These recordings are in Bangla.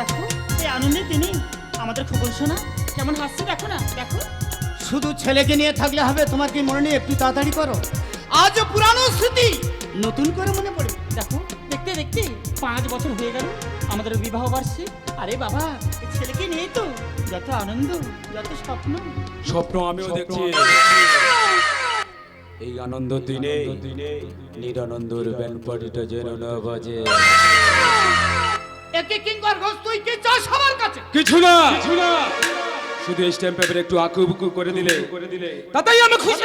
দেখো এই আনন্দে তিনি আমাদের খবর শোনা কেমন হাসছে, দেখো না, দেখো। শুধু ছেলেকে নিয়ে থাকলে হবে? তোমার কি মনে নেই? একটু তাড়াতাড়ি করো, আজ পুরানো স্মৃতি নতুন করে মনে পড়ে। দেখো দেখতে দেখতে 5 বছর হয়ে গেল আমাদের বিবাহ বার্ষিক। আরে বাবা, এই ছেলেকে নিয়ে তো যত আনন্দ, যত স্বপ্ন। স্বপ্ন আমিও দেখছি। এই আনন্দ দিনে নিরানন্দর ব্যান্ডপাটিটা যেন না বাজে। একে কিঙ্কর ঘোষ, তুই কি চাস আমার কাছে? কিছু না, শুধু স্ট্যাম্প পেপার একটু আঁকুবুকু করে দিলে তাতেই আমি খুশি।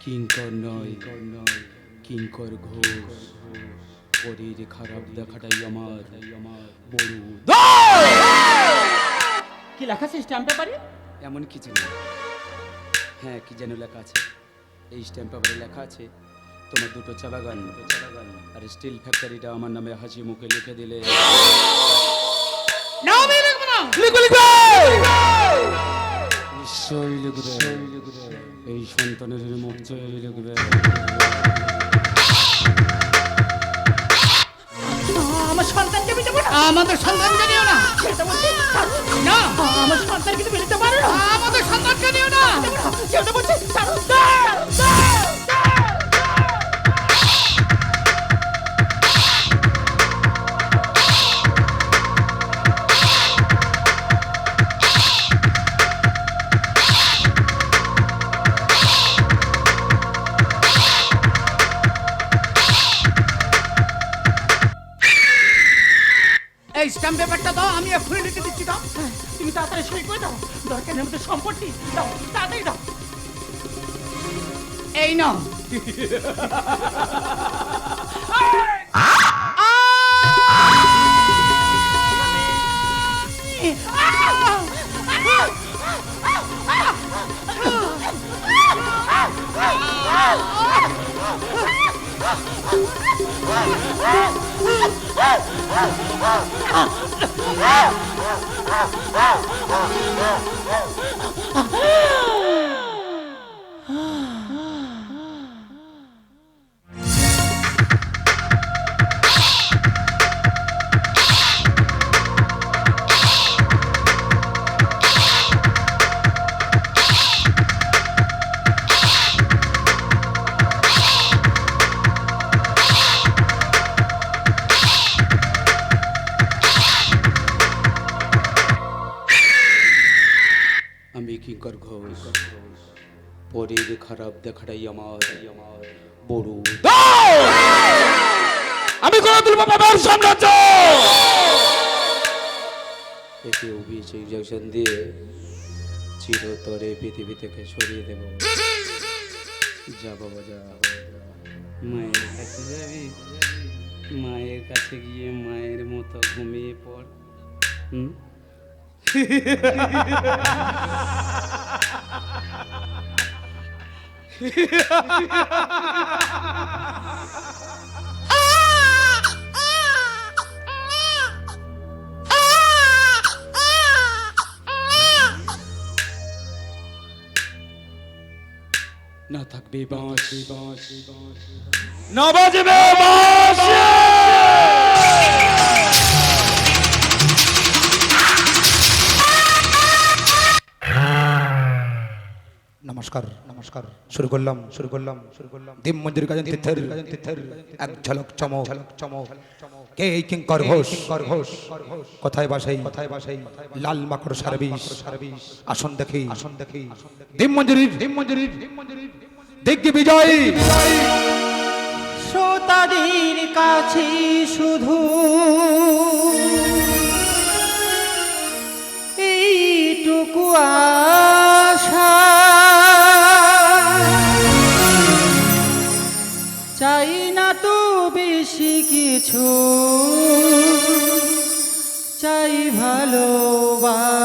কিঙ্কর নয়, কিঙ্কর ঘোষ। শরীর খারাপ দেখাটাই আমার বড়। কি লেখা আছে স্ট্যাম্প পেপারে? এমন কিছু নেই। হ্যাঁ, কি যেন লেখা আছে। এই স্ট্যাম্প পেপারে লেখা আছে, তোমার 2টো চা বাগান আর স্টিল ফ্যাক্টরিটা আমার নামে হাসি মুখে লিখে দিলে। না, আমি লিখব না। নিশ্চয়ই লিখবে, এই সন্তানের মুখ চেয়ে লিখবে। আমার সন্তানকে আমি দেবো না। আমাদের সন্তানকে নিও না। সেটা বলছি, না, আমার সন্তানকে তুমি নিতে পারো না। আমাদের সন্তানকে নিও না। সেটা বলছি, ছাড়ো। এই স্ট্যাম্প পেপারটা দাও, আমি এক্ষুনি লিখে দিচ্ছি। দাও, তুমি তাড়াতাড়ি সই করে দাও, দরকার নেই আমাদের সম্পত্তি। দাও, তাড়াতাড়ি দাও। এই নাও। আমি কিঙ্কর ঘোষ। শরীর খারাপ দেখাটাই আমার বড়। আমি করে তুলব বাবার সাম্রাজ্য। একে অভিযোগ ইঞ্জেকশন দিয়ে চিরতরে পৃথিবী থেকে সরিয়ে দেব। যা বাবা যা, মায়ের কাছে যাবি, মায়ের কাছে গিয়ে মায়ের মতো ঘুমিয়ে পড়। না থাকবে বাঁশি, না বাজবে বাঁশি। নমস্কার শুরু করলাম দিম মঞ্জুরি কাজন তীর্থের এক ঝলক চমক কে এই কিঙ্কর ঘোষ কোথায় বাসাই লাল মাকড় সার্ভিস আসন দেখি দিম মঞ্জুরির দিগ্গি বিজয়ী শ্রোতাদের কাছে শুধু এইটুকু আশা, চাই না তো বেশি কিছু, চাই ভালোবাসা।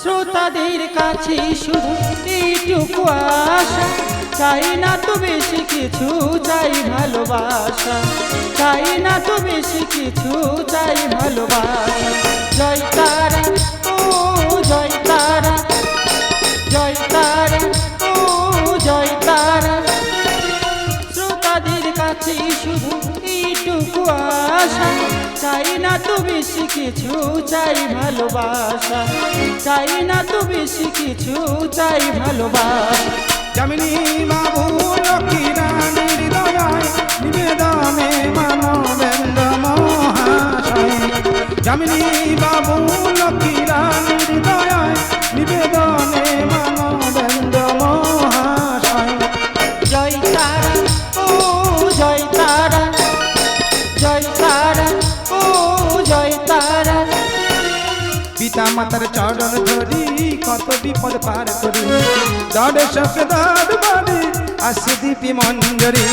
শ্রোতাদের কাছে শুধু এইটুকু আশা, চাই না তো বেশি কিছু, চাই ভালোবাসা। চাই না তো বেশি কিছু, চাই ভালোবাসা। জয় তারা, ও জয় তারা, জয় তারা, ও জয় তারা। শ্রোতাদের কাছে শুধু এইটুকু আশা, চাই না তো বেশি কিছু, চাই ভালোবাসা। চাই না তো বেশি কিছু, চাই ভালোবাসা। যামিনী বাবু লক্ষ্মী রানীর দয়ায় নিবেদনে মানবেন্দ্র মহাশয়। যামিনী বাবু লক্ষ্মী রানীর দয়ায় নিবেদনে মানবেন্দ্র মহাশয়। জয় তারা, ও জয় তারা, জয় তারা, ও জয় তারা। পিতা মাতার চরণ ধরি কত বিপদ পার করি, দর্শক দরবারে আসে দীপি মঞ্জরি।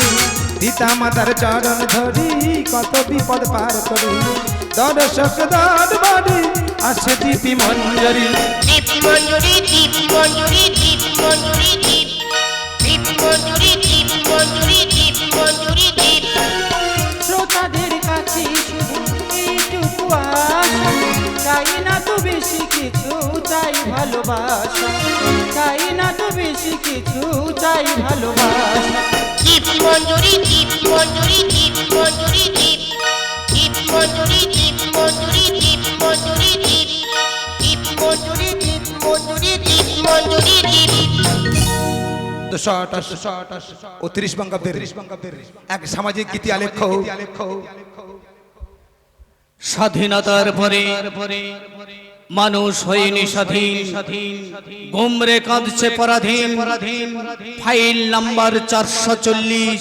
পিতা মাতার চরণ ধরি কত বিপদ পার করি, দর্শক দরবারে আসে দীপি মঞ্জরি। দীপি মঞ্জুরি, দীপি মঞ্জুরি, দীপি মঞ্জুরি, দীপ। দীপি মঞ্জুরি, দীপি মঞ্জুরি, দীপি মঞ্জুরি, দীপ। শ্রোতাদের কাছে শুধু এইটুকু আশা, চাই না তো বেশি কিছু, চাই ভালোবাসা। চাই না তো বেশি কিছু, চাই ভালোবাসা। দীপি মঞ্জুরি, দীপি মঞ্জুরি, দীপি মঞ্জুরি, দীপ। দীপি মঞ্জুরি, দীপি মঞ্জুরি, দীপি মঞ্জুরি, দীপ। দীপি মঞ্জুরি, দীপি মঞ্জুরি, দীপি মঞ্জুরি, দীপ। 238 বঙ্গাব্দের এক সামাজিক গীতি আলেখ্য। স্বাধীনতার পরে মানুষ হয়নি স্বাধীন, গুমরে কাঁদছে পরাধীন। File number 440।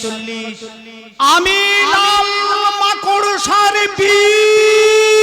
আমি নাম মাকড়সার বিষ।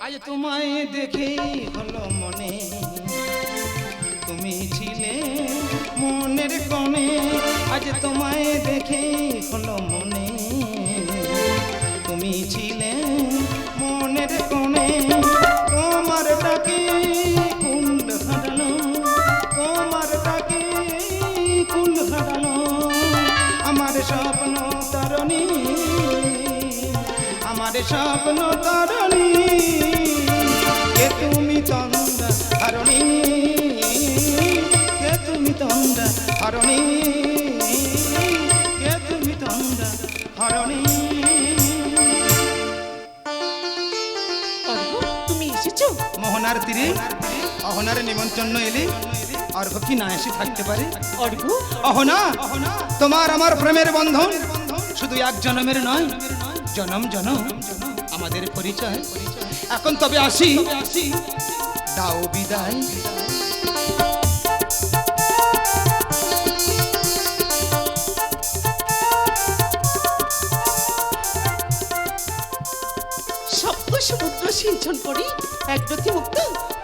আজ তোমায় দেখে হলো মনে, তুমি ছিলে মনের কোণে। আজ তোমায় দেখে হলো মনে, তুমি ছিলে মনের কোণে। তোমার ডাকে কুল হারালো, তোমার ডাকে কুল হারালো আমার স্বপ্ন তরণী, আমার স্বপ্ন তরণী। কে তুমি তন্দ্রা হারণী, কে তুমি তন্দ্রা হারণী, কে তুমি তন্দ্রা হারণী। তুমি এসেছো? মোহনার তীরে অহনার নিমন্ত্রণ এলে অর্ঘ কি না এসে থাকতে পারে? অর্ঘ্য, অহনা, তোমার আমার প্রেমের বন্ধন শুধু এক জন্মের নয়, জনম জনম আমাদের পরিচয়। এখন তবে আসি, দাও বিদায়। সপ্ত সমুদ্র সিঞ্চন করি একরথি মুক্ত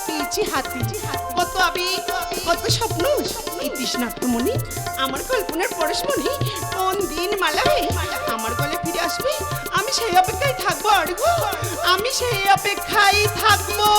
পেয়েছি হাতি। কত আবেগ, কত স্বপ্ন, এই তৃষ্ণার্তমণি আমার কল্পনার পরশমণি কোন দিন মালা হয়ে আমার গলে ফিরে আসবে। আমি সেই অপেক্ষায় থাকবো অর্ঘ্য, আমি সেই অপেক্ষায় থাকবো।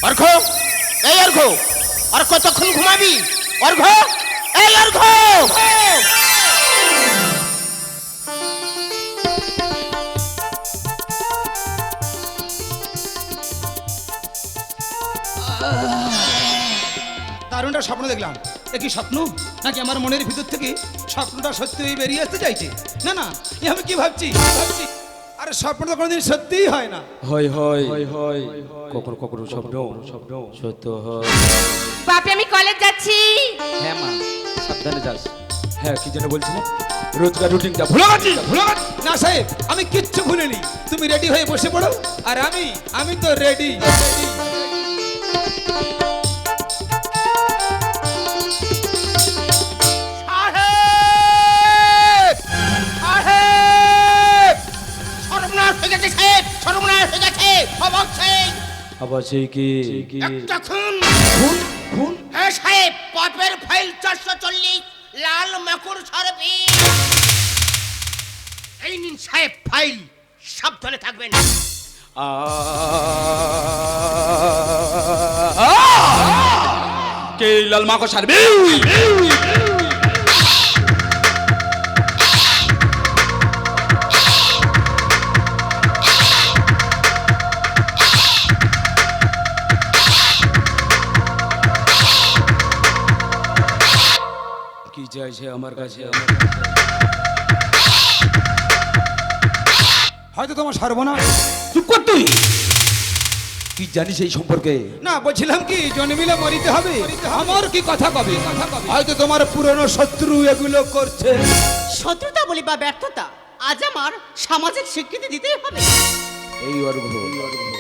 অর্ঘ, এই অর্ঘ, আর কতক্ষণ ঘুমাবি? অর্ঘ, এই অর্ঘ। দারুণটা স্বপ্ন দেখলাম। এ কি স্বপ্ন নাকি আমার মনের ভিতর থেকে স্বপ্নটা সত্যি হয়ে বেরিয়ে আসতে চাইছে। না না, এ আমি কি ভাবছি ভাবছি, আরে স্বপ্নটা কোনোদিন সত্যিই হয় না। হয় হয় হয় হয় কখনো কখনো স্বপ্ন স্বপ্ন সত্য হয়। বাপি আমি কলেজ যাচ্ছি। হ্যাঁ মা, সাবধানে যাস। হ্যাঁ কি যেন বলছিলাম, রোজকার রুটিনটা ভুলে গেছি ভুলে গেছি। না সাহেব, আমি কিচ্ছু ভুলিনি। তুমি রেডি হয়ে বসে পড়ো, আর আমি তো রেডি। সাহেব সাহেব, সর্বনাশ হয়ে গেছে সাহেব, সর্বনাশ হয়ে গেছে। অবাক সাহেব, আবার সেই কি একটা খুন। হ্যাঁ সাহেব, পপের ফাইল 440, লাল মাকুর সরবি। এই নিন সাহেব ফাইল, সাবধানে থাকবেন। কে লাল মাকো সারবি? কি চাইছে আমার কাছে? হয়তো তোমার সর্বনাশ। চুপ কর তুই, কি জানিস এই সম্পর্কে? না, বলছিলাম কি জন্মিলে মরিতে হবে, আমার কি কথা কবে? হয়তো তোমার পুরনো শত্রু এগুলো করছে। শত্রুতা বলি বা ব্যর্থতা, আজ আমার সামাজিক স্বীকৃতি দিতেই হবে। এই অর্ঘ,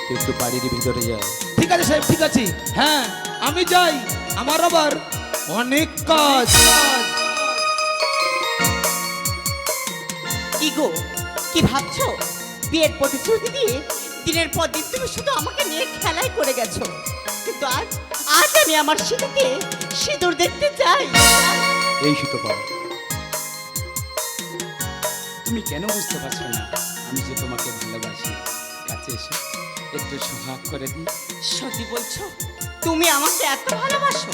তুই একটু বাড়ির ভিতরে যা। ঠিক আছে সাহেব, ঠিক আছে। হ্যাঁ আমি যাই, আমার আবার অনেক কাজ। কি গো, কি ভাবছো? বিয়ের প্রতিশ্রুতি দিয়ে দিনের পর দিন তুমি শুধু আমাকে নিয়ে খেলাই করে গেছো, কিন্তু আজ আজ আমি আমার সিঁদুরকে সিঁদুর দেখতে চাই। এই সুতপা, তুমি কেন বুঝতে পারছো না আমি যে তোমাকে ভালোবাসি? কাছে এসে একটু সোহাগ করে দিই। সত্যি বলছো? তুমি আমাকে এত ভালোবাসো?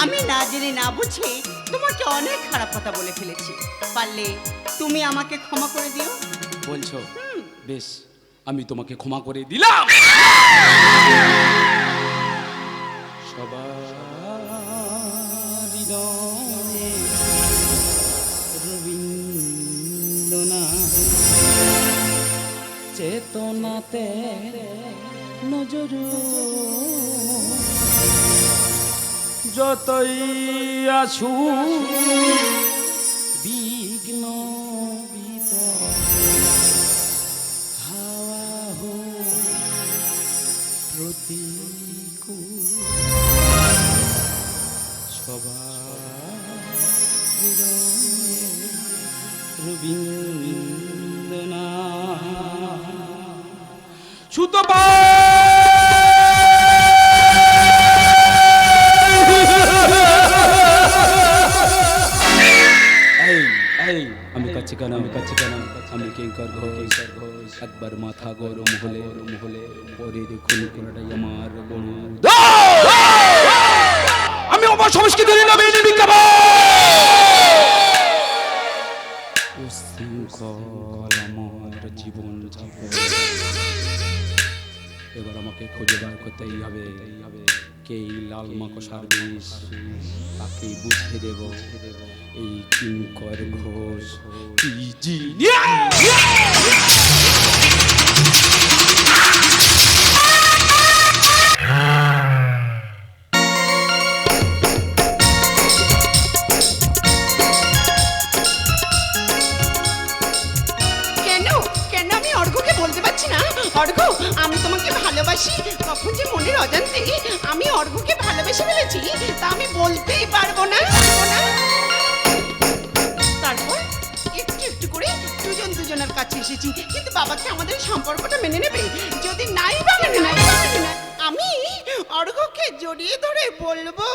আমি না জেনে না বুঝে তোমাকে অনেক খারাপ কথা বলে ফেলেছি। পারলে তুমি আমাকে ক্ষমা করে দিও। বলছো? বেশ, আমি তোমাকে ক্ষমা করে দিলাম। সবার হৃদয়ে রবীন্দ্রনাথ চেতনাতে নজর, যতই আছু বিঘ্ন বিপদ, হাওয়া হোক প্রতিকূল, সবার হৃদয়ে রবীন্দ্রনাথ। সুতপা আমি কাছে কেন, আমি কাছে কেন, আমি কিঙ্কর ঘোষ। একবার মাথা গরম হলে পরের খুন করাটাই আমার বড়। আমি অপসংস্কৃতির নামে উশৃঙ্খল আমার জীবন যাপন। এবার আমাকে খুঁজে বার করতেই হবে কে লাল মাকড়সার বিষ, তাকেই বুঝিয়ে দেব এই কিঙ্কর ঘোষ কি জিনিস। কেন কেন আমি অর্ঘ্যকে বলতে পারছি না? অর্ঘ্য, আমি তোমাকে ভালোবাসি। কখন যে মনের অজান্তে আমি অর্ঘ্যকে ভালোবেসে ফেলেছি তা আমি বলতেই পারবো না। তারপর একটু একটু করে দুজনের কাছে এসেছি, কিন্তু বাবাকে আমাদের সম্পর্কটা মেনে নেবে? যদি নাই বা মেনে নেয়, আমি অর্ঘ্যকে জড়িয়ে ধরে বলবো,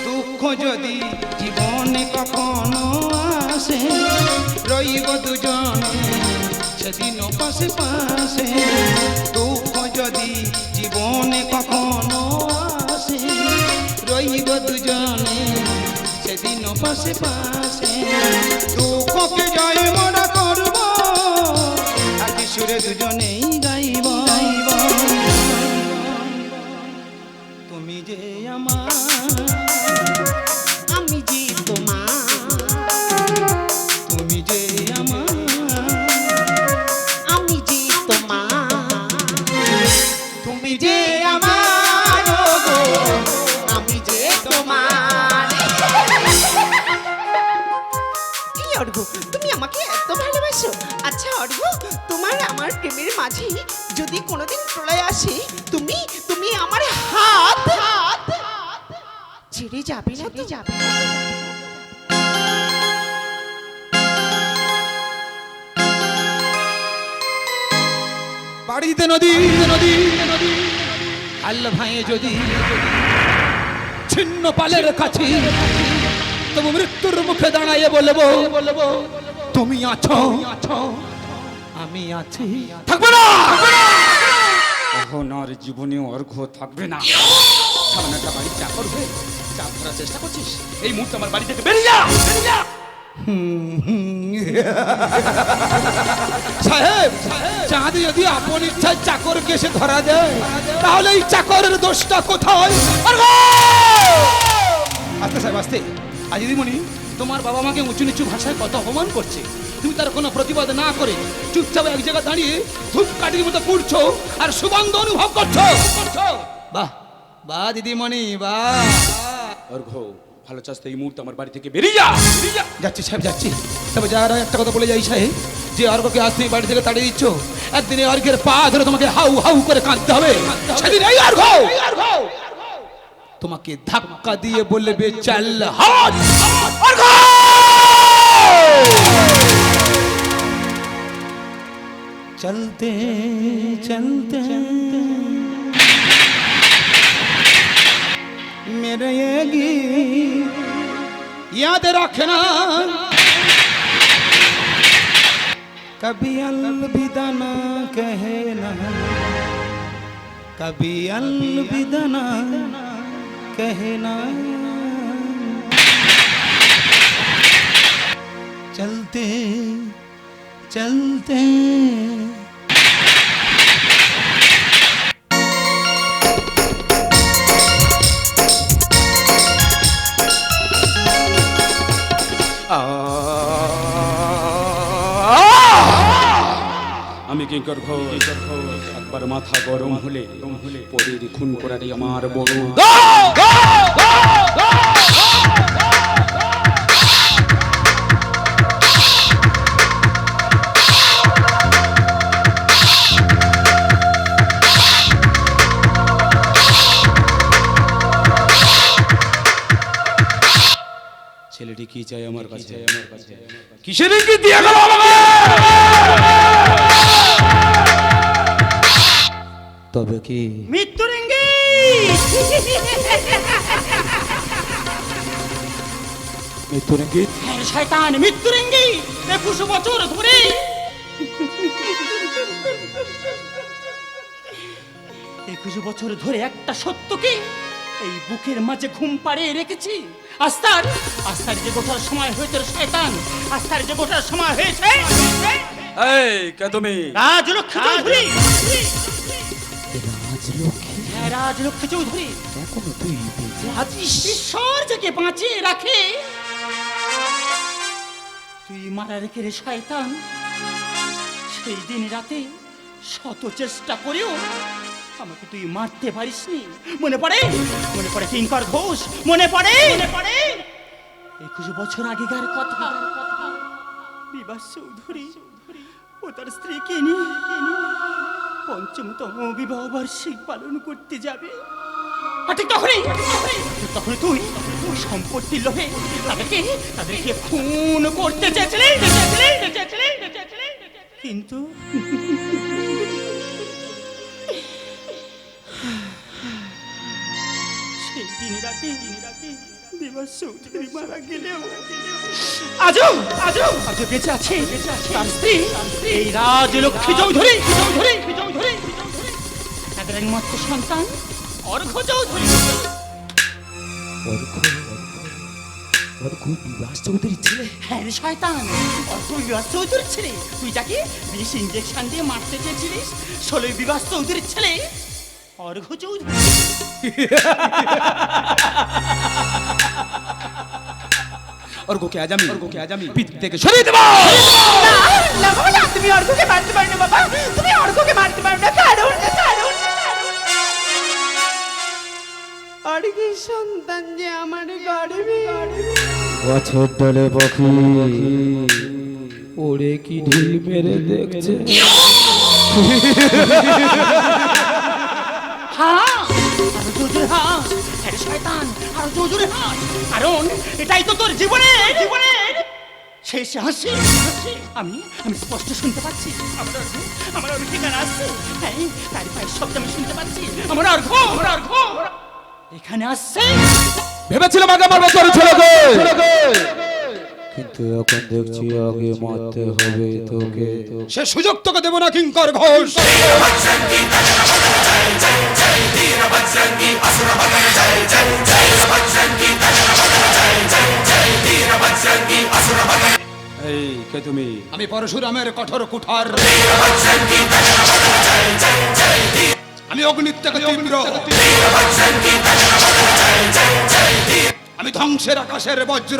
দুঃখ যদি জীবনে কখনো আসে, রইব দুজনে সেদিন পাশে পাশে। দুঃখ যদি জীবনে কখনো আসে, রইব দুজনে সেদিন পাশে পাশে। দুঃখকে জয় মোরা করব, আজ সুরে দুজনেই গাইব। তুমি যে আমার, আমি যে তোমার। আচ্ছা অর্ঘ, তোমার আমার প্রেমের মাঝে যদি কোনোদিন প্রলয় আসে, তুমি তুমি আমার হাত হাত ছেড়ে যাবে না তো? যাবে না? বাড়িতে নদী নদী নদী হাল ভাঙে যদি ছিন্ন পালের কাছে, তবু মৃত্যুর মুখে দাঁড়াইয়ে বলবো তুমি আছো, আমি আছি। থাকবে না, এখন আর জীবনে অর্ঘ থাকবে না। সামনে একটা বাড়ি চাকর হয়ে চাপ ধরার চেষ্টা করছিস? এই মুহূর্তে আমার বাড়ি থেকে বেরিয়ে যা, বেরিয়ে যা। সাহেব, চাঁদ যদি আপন ইচ্ছায় চাকরকে এসে ধরা দেয়, তাহলে এই চাকরের দোষটা কোথায়? আস্তে সাহেব আস্তে। আজ দিদিমণি তোমার বাবা মাকে উঁচু নিচু ভাষায় কত অপমান করছে, তুমি তার কোনো প্রতিবাদ না করে চুপচাপ এক জায়গায় দাঁড়িয়ে ধূপকাঠির মতো পুড়ছো আর সুগন্ধ অনুভব করছো। বাহ বাহ দিদিমণি, বাহ। অর্ঘ, ভালো চাস তো এই মুহূর্তে আমার বাড়ি থেকে বেরিয়ে যা, বেরিয়ে যা। যাচ্ছি সাহেব যাচ্ছি। তবে যার একটা কথা বলে যাই সাহেব, যে অর্ঘকে আজ তুমি বাড়ি থেকে তাড়িয়ে দিচ্ছ, একদিন এই অর্ঘের পা ধরে তোমাকে হাউ হাউ করে কাঁদতে হবে। সেদিন এই অর্ঘ তোমাকে ধাক্কা দিয়ে বলবে চল হাট। অর্ঘ! চলতে চলতে मेरे ये गीत याद रखना, कभी अलविदा ना कहना, कभी अलविदा ना कहना। चलते चलते আমি কিঙ্কর ঘোষ, একবার মাথা গরম হলে পরের খুন করারই আমার বড়। ছেলেটি কি চাই আমার কাছে? কিসের ইঙ্গিত দিয়ে গেল আমাকে? তবে কি মৃত্যুর ইঙ্গিত? মৃত্যুর ইঙ্গিত? হ্যাঁ শয়তান, মৃত্যুর ইঙ্গিত। 21 বছর ধরে 21 বছর ধরে একটা সত্যকে এই বুকের মাঝে ঘুম পাড়িয়ে রেখেছি। আস্তার আস্তার যে গোটার সময় হয়েছে রে শয়তান, আস্তার যে গোটার সময় হয়েছে। এই কে তুমি? রাজলক্ষ্মী চৌধুরী। রাজলক্ষ্মী? হ্যাঁ রাজলক্ষ্মী চৌধুরী। এখনো তুই বেঁচে আজ ঈশ্বর যাকে বাঁচিয়ে রাখে, তুই মারা রেখে রে শয়তান। সেই দিন রাতে শত চেষ্টা করেও আমাকে তুই মারতে পারিসনি। মনে পড়ে? মনে পড়ে কিঙ্কর ঘোষ? মনে পড়ে? মনে পড়ে 21 বছর আগেকার কথা। বিবাস চৌধুরী ও তার স্ত্রীকে নিয়ে ৫ম বিবাহ বার্ষিক পালন করতে যাবে। আর ঠিক তখনই তুই সম্পত্তির লোভে তাদেরকে খুন করতে চেয়েছিলি। কিন্তু সেই দিন রাতে বিবাস চৌধুরী মারা গেলেও আজও বেঁচে আছে তার স্ত্রী এই রাজলক্ষ্মী চৌধুরী। তাদের একমাত্র সন্তান অর্ঘ চৌধুরী। অর্ঘ বিবাস চৌধুরীর ছেলে? হ্যাঁ রে শয়তান, অর্ঘ বিবাস চৌধুরীর ছেলে। তুই যাকে 20 ইঞ্জেকশন দিয়ে মারতে চেয়েছিলিস, 16 বিবাস চৌধুরীর ছেলে অর্ঘ চৌধুরী। অর্ঘকে আজ আমি পৃথিবী থেকে সরিয়ে দেব। না বাবা না, তুমি অর্ঘকে মারতে পারো না বাবা, তুমি অর্ঘকে মারতে পারো না। কারণ অর্ঘের সন্তান যে আমার গর্বে। বছর ডলে পাখি ওরে কি ঢিল মেরে দেখছে। হাস আরো জোরে হাস, আরে শয়তান আরো জোরে হাস, কারণ এটাই তো তোর জীবনের শেষ হাসি। আমি স্পষ্ট শুনতে পাচ্ছি আমার অর্ঘ ঠিকানা আসছে। হ্যাঁ, তার পায়ের শব্দ আমি শুনতে পাচ্ছি। আমার অর্ঘ এখানে আসছে। ভেবেছিলাম আগে মারবো তোর ছেলেকে, কিন্তু এখন দেখছি আগে মারতে হবে তোকে। সে সুযোগ তোকে দেব না কিঙ্কর ঘোষ। এই কে তুমি? আমি পরশুরামের কঠোর কুঠার, আমি অগ্নিত্যাগ তীব্র, আমি ধ্বংসের আকাশের বজ্র।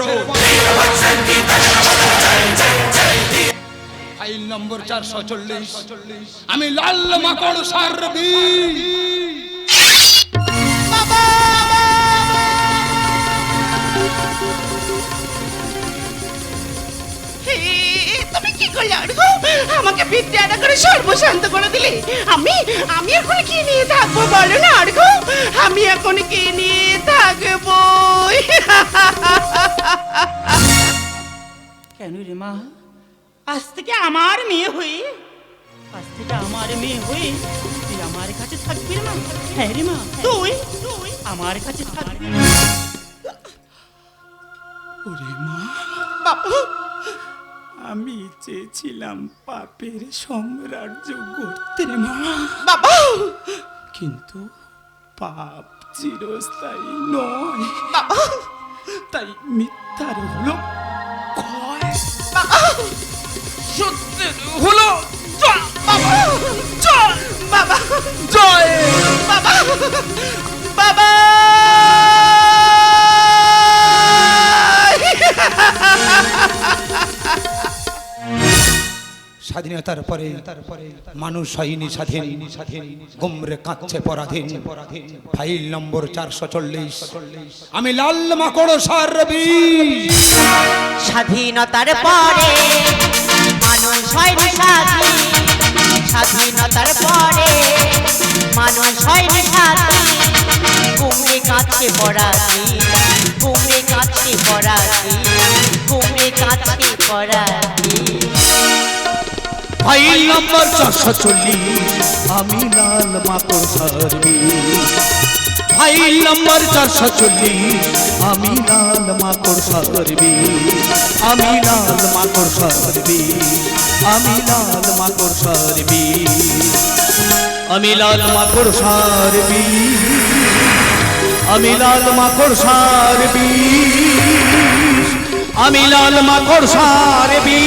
ফাইল নম্বর 440, আমি লাল মাকড় সারবি। হে, তুমি কি করলে অর্ঘ? আমাকে বিদ্যা আনা করে সর্বশান্ত করে দিলে। আমি এখন কি নিয়ে থাকবো বলো না অর্ঘ? আমি এখন কি নিয়ে থাকবো? কেন রে মা? আজ থেকে আমার মেয়ে হয়ে তুই আমার কাছে থাকবি রে মা। হ্যাঁ রে মা, তুই আমার কাছে থাকবি। ওরে মা, আমি চেয়েছিলাম পাপের সাম্রাজ্য গড়তে রে মা, বাবা কিন্তু পাপ চিরস্থায়ী নয়, তাই মিথ্যার হলো ক্ষয়, সত্যের হলো জয়। বাবা জয় বাবা বাবা স্বাধীনতার পরে মানুষ হয়নি স্বাধীন, গুমরে কাঁদছে পরাধীন। ফাইল নম্বর 440, আমি লাল মাকড় সারবি। স্বাধীনতার পরে মানুষ হয়নি স্বাধীন, স্বাধীনতার পরে মানুষ হয়নি স্বাধীন। কুমড়ে কাছে পড়াছি, কুমড়ে কাছে পড়াছি, কুমড়ে কাছে পড়াছি। ফাইল নম্বর 440, আমি লাল মাকড় সারবি। ফাইল নম্বর 440, আমি লাল মাকড় সারবি। আমি লাল মাকড় সারবি, আমি লাল মাকড় সারবি, আমি লাল মাকড় সারবি, আমি লাল মাকড় সারবি, আমি লাল মাকড় সারবি।